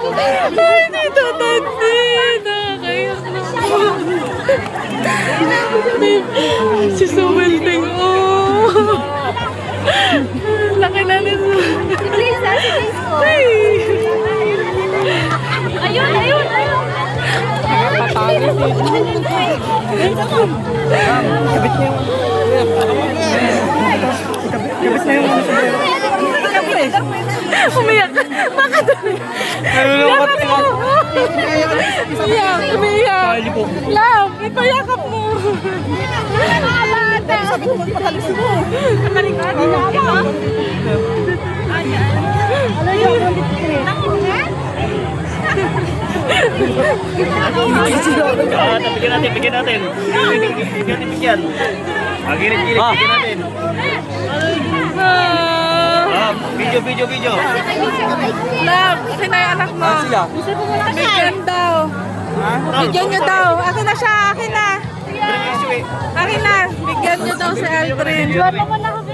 Ay, Tito Tati. Nakakayak na po. Si Suwelting, oh. Laki na nito. Ay. Ayun, ayun, ayun. Nakapatalo. Kabit niya yung... Kabit niya yung... Umiyak. Bakit? Nalulungkot ka. Iyak, umiyak. Love, ipayakap mo. Sabi ko magpakalis mo. Kamalingan, hindi ako. Ano yun? Bigyan natin. Bigyan. Gilit-gilit, bigyan natin. Video. Love, kasi na yung anak mo. Bigyan daw. Bigyan nyo daw. Akin na siya, akin na. Akin na. Bigyan nyo daw si Aldrin. Juwan mo na ako.